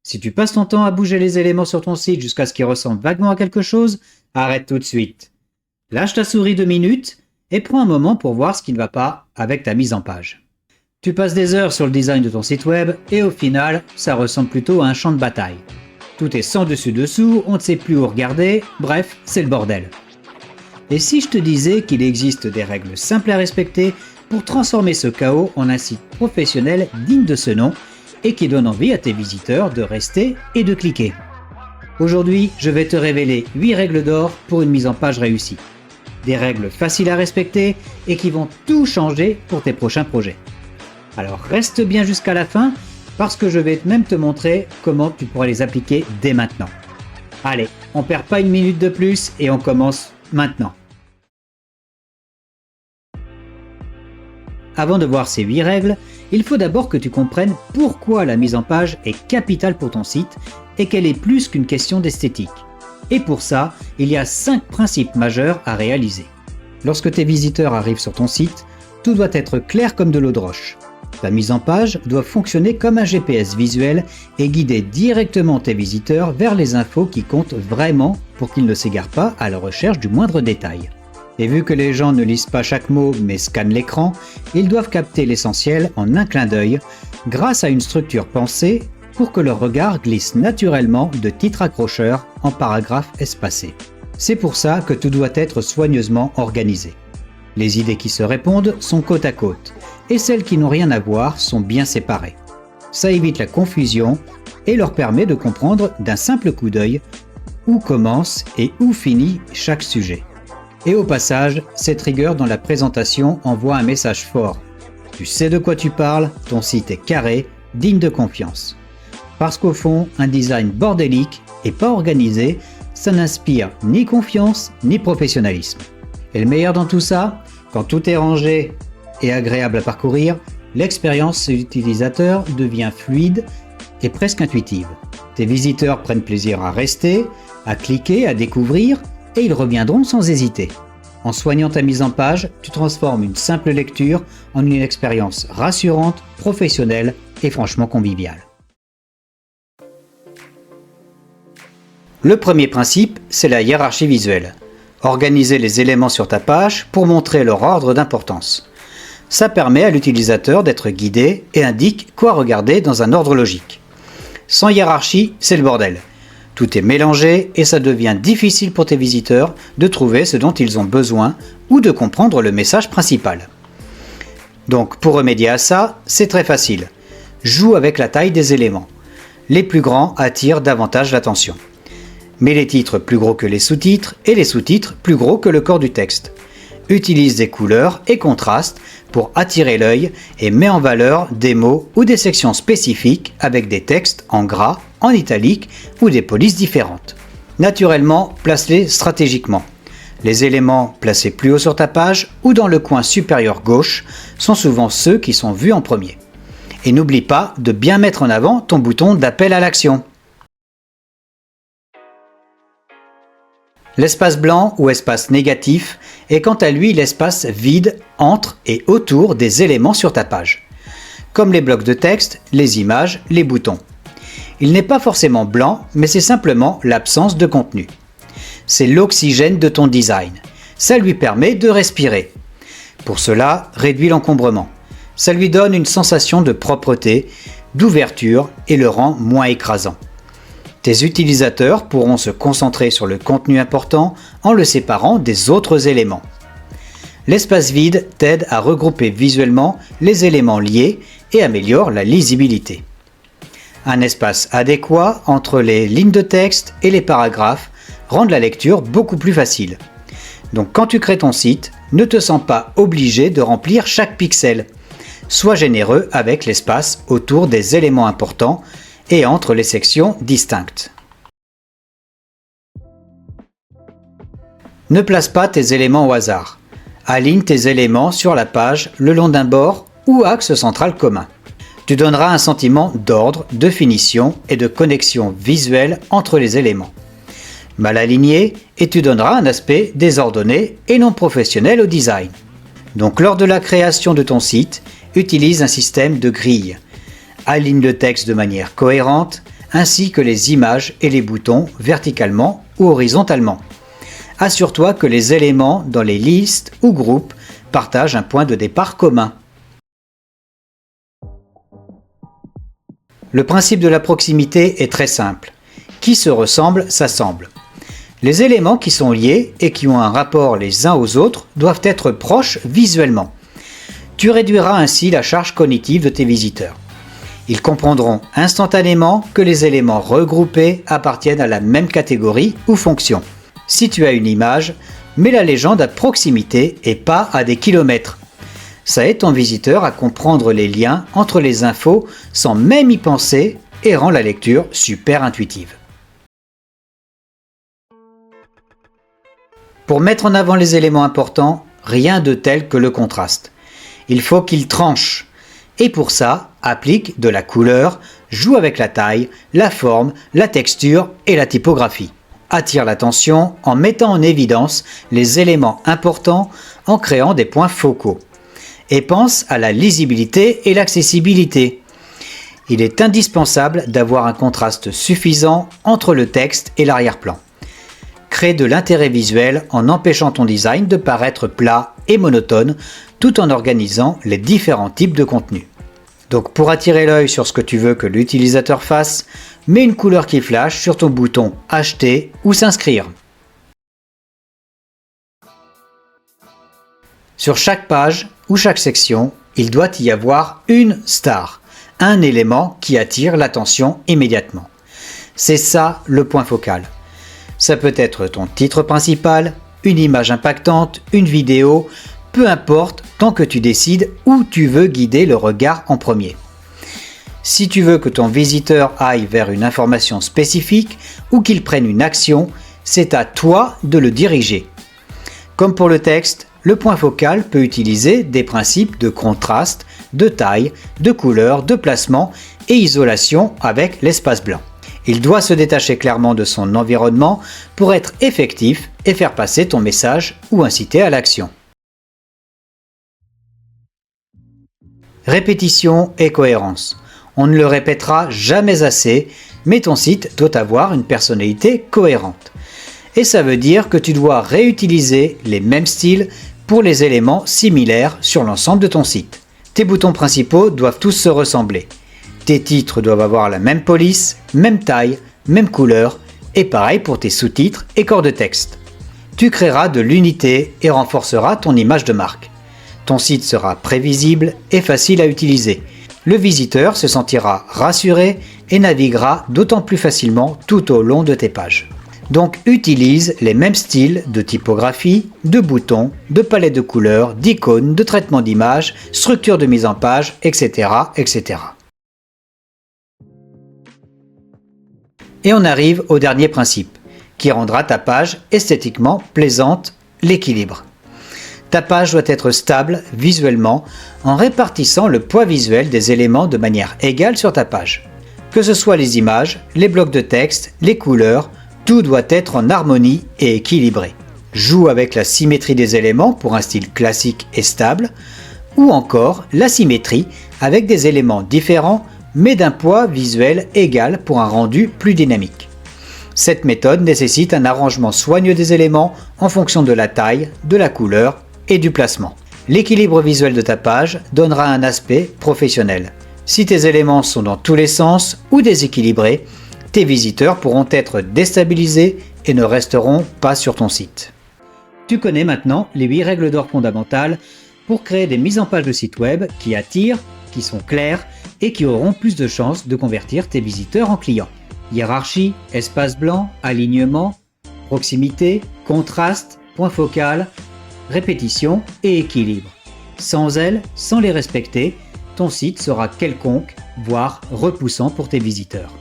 Si tu passes ton temps à bouger les éléments sur ton site jusqu'à ce qu'ils ressemblent vaguement à quelque chose, arrête tout de suite. Lâche ta souris 2 minutes et prends un moment pour voir ce qui ne va pas avec ta mise en page. Tu passes des heures sur le design de ton site web et au final, ça ressemble plutôt à un champ de bataille. Tout est sans dessus-dessous, on ne sait plus où regarder, bref, c'est le bordel. Et si je te disais qu'il existe des règles simples à respecter pour transformer ce chaos en un site professionnel digne de ce nom et qui donne envie à tes visiteurs de rester et de cliquer. Aujourd'hui, je vais te révéler 8 règles d'or pour une mise en page réussie. Des règles faciles à respecter et qui vont tout changer pour tes prochains projets. Alors reste bien jusqu'à la fin parce que je vais même te montrer comment tu pourras les appliquer dès maintenant. Allez, on perd pas une minute de plus et on commence maintenant. Avant de voir ces 8 règles, il faut d'abord que tu comprennes pourquoi la mise en page est capitale pour ton site et qu'elle est plus qu'une question d'esthétique. Et pour ça, il y a 5 principes majeurs à réaliser. Lorsque tes visiteurs arrivent sur ton site, tout doit être clair comme de l'eau de roche. Ta mise en page doit fonctionner comme un GPS visuel et guider directement tes visiteurs vers les infos qui comptent vraiment pour qu'ils ne s'égarent pas à la recherche du moindre détail. Et vu que les gens ne lisent pas chaque mot mais scannent l'écran, ils doivent capter l'essentiel en un clin d'œil grâce à une structure pensée pour que leur regard glisse naturellement de titre accrocheur en paragraphes espacés. C'est pour ça que tout doit être soigneusement organisé. Les idées qui se répondent sont côte à côte et celles qui n'ont rien à voir sont bien séparées. Ça évite la confusion et leur permet de comprendre d'un simple coup d'œil où commence et où finit chaque sujet. Et au passage, cette rigueur dans la présentation envoie un message fort. Tu sais de quoi tu parles, ton site est carré, digne de confiance. Parce qu'au fond, un design bordélique et pas organisé, ça n'inspire ni confiance ni professionnalisme. Et le meilleur dans tout ça, quand tout est rangé et agréable à parcourir, l'expérience utilisateur devient fluide et presque intuitive. Tes visiteurs prennent plaisir à rester, à cliquer, à découvrir, et ils reviendront sans hésiter. En soignant ta mise en page, tu transformes une simple lecture en une expérience rassurante, professionnelle et franchement conviviale. Le premier principe, c'est la hiérarchie visuelle. Organiser les éléments sur ta page pour montrer leur ordre d'importance. Ça permet à l'utilisateur d'être guidé et indique quoi regarder dans un ordre logique. Sans hiérarchie, c'est le bordel. Tout est mélangé et ça devient difficile pour tes visiteurs de trouver ce dont ils ont besoin ou de comprendre le message principal. Donc pour remédier à ça, c'est très facile. Joue avec la taille des éléments. Les plus grands attirent davantage l'attention. Mets les titres plus gros que les sous-titres et les sous-titres plus gros que le corps du texte. Utilise des couleurs et contrastes pour attirer l'œil et mets en valeur des mots ou des sections spécifiques avec des textes en gras, en italique ou des polices différentes. Naturellement, place-les stratégiquement. Les éléments placés plus haut sur ta page ou dans le coin supérieur gauche sont souvent ceux qui sont vus en premier. Et n'oublie pas de bien mettre en avant ton bouton d'appel à l'action. L'espace blanc ou espace négatif est quant à lui l'espace vide entre et autour des éléments sur ta page, comme les blocs de texte, les images, les boutons. Il n'est pas forcément blanc, mais c'est simplement l'absence de contenu. C'est l'oxygène de ton design. Ça lui permet de respirer. Pour cela, réduis l'encombrement. Ça lui donne une sensation de propreté, d'ouverture et le rend moins écrasant. Tes utilisateurs pourront se concentrer sur le contenu important en le séparant des autres éléments. L'espace vide t'aide à regrouper visuellement les éléments liés et améliore la lisibilité. Un espace adéquat entre les lignes de texte et les paragraphes rend la lecture beaucoup plus facile. Donc quand tu crées ton site, ne te sens pas obligé de remplir chaque pixel. Sois généreux avec l'espace autour des éléments importants et entre les sections distinctes. Ne place pas tes éléments au hasard. Aligne tes éléments sur la page le long d'un bord ou axe central commun. Tu donneras un sentiment d'ordre, de finition et de connexion visuelle entre les éléments. Mal aligné et tu donneras un aspect désordonné et non professionnel au design. Donc lors de la création de ton site, utilise un système de grilles. Aligne le texte de manière cohérente, ainsi que les images et les boutons verticalement ou horizontalement. Assure-toi que les éléments dans les listes ou groupes partagent un point de départ commun. Le principe de la proximité est très simple. Qui se ressemble s'assemble. Les éléments qui sont liés et qui ont un rapport les uns aux autres doivent être proches visuellement. Tu réduiras ainsi la charge cognitive de tes visiteurs. Ils comprendront instantanément que les éléments regroupés appartiennent à la même catégorie ou fonction. Si tu as une image, mets la légende à proximité et pas à des kilomètres. Ça aide ton visiteur à comprendre les liens entre les infos sans même y penser et rend la lecture super intuitive. Pour mettre en avant les éléments importants, rien de tel que le contraste. Il faut qu'il tranche. Et pour ça, applique de la couleur, joue avec la taille, la forme, la texture et la typographie. Attire l'attention en mettant en évidence les éléments importants en créant des points focaux. Et pense à la lisibilité et l'accessibilité. Il est indispensable d'avoir un contraste suffisant entre le texte et l'arrière-plan. Crée de l'intérêt visuel en empêchant ton design de paraître plat et monotone tout en organisant les différents types de contenus. Donc pour attirer l'œil sur ce que tu veux que l'utilisateur fasse, mets une couleur qui flash sur ton bouton Acheter ou S'inscrire. Sur chaque page ou chaque section, il doit y avoir une star, un élément qui attire l'attention immédiatement. C'est ça le point focal. Ça peut être ton titre principal, une image impactante, une vidéo, peu importe tant que tu décides où tu veux guider le regard en premier. Si tu veux que ton visiteur aille vers une information spécifique ou qu'il prenne une action, c'est à toi de le diriger. Comme pour le texte, le point focal peut utiliser des principes de contraste, de taille, de couleur, de placement et isolation avec l'espace blanc. Il doit se détacher clairement de son environnement pour être effectif et faire passer ton message ou inciter à l'action. Répétition et cohérence. On ne le répétera jamais assez, mais ton site doit avoir une personnalité cohérente. Et ça veut dire que tu dois réutiliser les mêmes styles pour les éléments similaires sur l'ensemble de ton site. Tes boutons principaux doivent tous se ressembler. Tes titres doivent avoir la même police, même taille, même couleur, et pareil pour tes sous-titres et corps de texte. Tu créeras de l'unité et renforceras ton image de marque. Ton site sera prévisible et facile à utiliser. Le visiteur se sentira rassuré et naviguera d'autant plus facilement tout au long de tes pages. Donc utilise les mêmes styles de typographie, de boutons, de palette de couleurs, d'icônes, de traitement d'image, structure de mise en page, etc., etc. Et on arrive au dernier principe, qui rendra ta page esthétiquement plaisante, l'équilibre. Ta page doit être stable visuellement en répartissant le poids visuel des éléments de manière égale sur ta page. Que ce soit les images, les blocs de texte, les couleurs, tout doit être en harmonie et équilibré. Joue avec la symétrie des éléments pour un style classique et stable, ou encore la symétrie avec des éléments différents mais d'un poids visuel égal pour un rendu plus dynamique. Cette méthode nécessite un arrangement soigneux des éléments en fonction de la taille, de la couleur et du placement. L'équilibre visuel de ta page donnera un aspect professionnel. Si tes éléments sont dans tous les sens ou déséquilibrés, tes visiteurs pourront être déstabilisés et ne resteront pas sur ton site. Tu connais maintenant les 8 règles d'or fondamentales pour créer des mises en page de site web qui attirent, qui sont claires et qui auront plus de chances de convertir tes visiteurs en clients. Hiérarchie, espace blanc, alignement, proximité, contraste, point focal, répétition et équilibre. Sans elles, sans les respecter, ton site sera quelconque, voire repoussant pour tes visiteurs.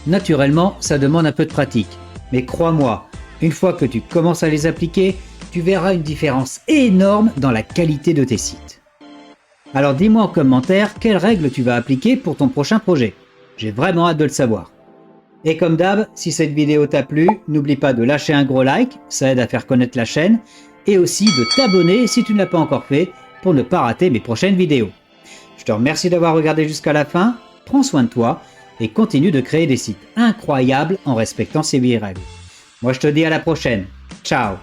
Naturellement, ça demande un peu de pratique, mais crois-moi, une fois que tu commences à les appliquer, tu verras une différence énorme dans la qualité de tes sites. Alors dis-moi en commentaire quelles règles tu vas appliquer pour ton prochain projet. J'ai vraiment hâte de le savoir. Et comme d'hab, si cette vidéo t'a plu, n'oublie pas de lâcher un gros like, ça aide à faire connaître la chaîne, et aussi de t'abonner si tu ne l'as pas encore fait pour ne pas rater mes prochaines vidéos. Je te remercie d'avoir regardé jusqu'à la fin, prends soin de toi, et continue de créer des sites incroyables en respectant ces 8 règles. Moi je te dis à la prochaine. Ciao!